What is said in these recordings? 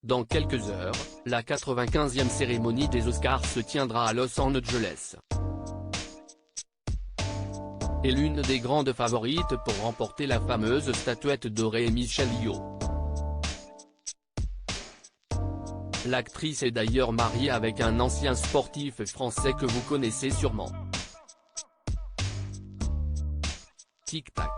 Dans quelques heures, la 95e cérémonie des Oscars se tiendra à Los Angeles. Et l'une des grandes favorites pour remporter la fameuse statuette dorée est Michelle Yeoh. L'actrice est d'ailleurs mariée avec un ancien sportif français que vous connaissez sûrement. Tic-tac.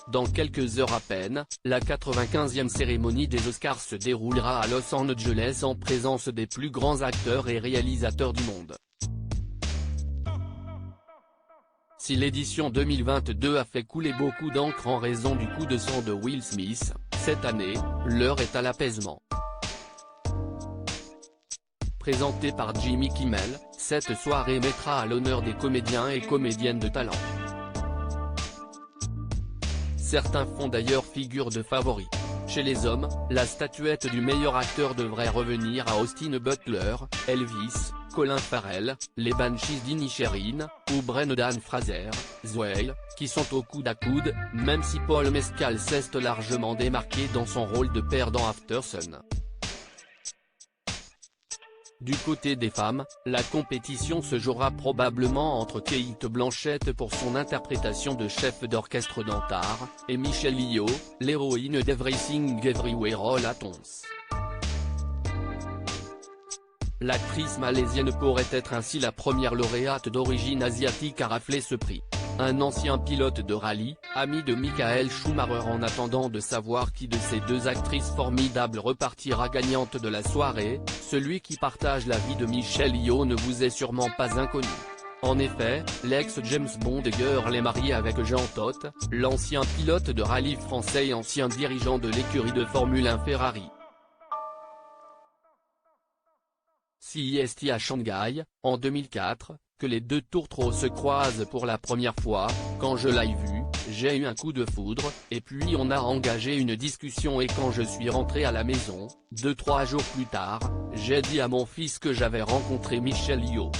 Dans quelques heures à peine, la 95e cérémonie des Oscars se déroulera à Los Angeles en présence des plus grands acteurs et réalisateurs du monde. Si l'édition 2022 a fait couler beaucoup d'encre en raison du coup de sang de Will Smith, cette année, l'heure est à l'apaisement. Présentée par Jimmy Kimmel, cette soirée mettra à l'honneur des comédiens et comédiennes de talent. Certains font d'ailleurs figure de favoris. Chez les hommes, la statuette du meilleur acteur devrait revenir à Austin Butler, Elvis, Colin Farrell, les Banshees d'Inisherin, ou Brendan Fraser, Zoey, qui sont au coude à coude, même si Paul Mescal s'est largement démarqué dans son rôle de père dans Aftersun. Du côté des femmes, la compétition se jouera probablement entre Cate Blanchett pour son interprétation de chef d'orchestre dans Tar, et Michelle Yeoh, l'héroïne d'Everything Everywhere All at Once. L'actrice malaisienne pourrait être ainsi la première lauréate d'origine asiatique à rafler ce prix. Un ancien pilote de rallye, ami de Michael Schumacher. En attendant de savoir qui de ces deux actrices formidables repartira gagnante de la soirée, celui qui partage la vie de Michelle Yeoh ne vous est sûrement pas inconnu. En effet, l'ex-James Bond girl est mariée avec Jean Todt, l'ancien pilote de rallye français et ancien dirigeant de l'écurie de Formule 1 Ferrari. CEST à Shanghai, en 2004, que les deux tourtereaux se croisent pour la première fois. Quand je l'ai vu, j'ai eu un coup de foudre, et puis on a engagé une discussion et quand je suis rentré à la maison, 2-3 jours plus tard, j'ai dit à mon fils que j'avais rencontré Michelle Yeoh.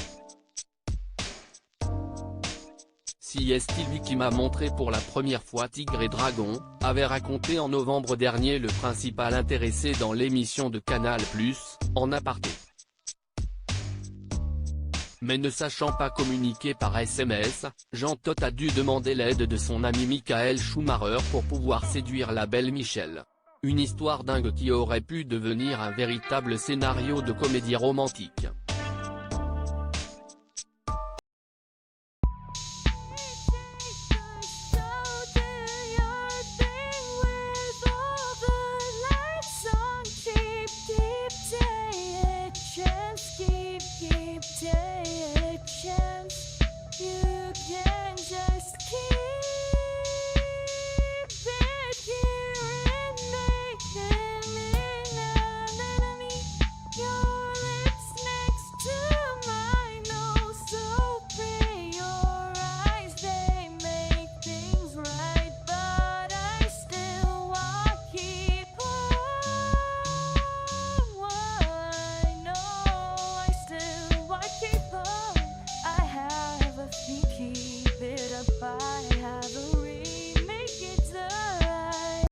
CEST, lui qui m'a montré pour la première fois Tigre et Dragon, avait raconté en novembre dernier le principal intéressé dans l'émission de Canal+, En aparté. Mais ne sachant pas communiquer par SMS, Jean Todt a dû demander l'aide de son ami Michael Schumacher pour pouvoir séduire la belle Michelle. Une histoire dingue qui aurait pu devenir un véritable scénario de comédie romantique.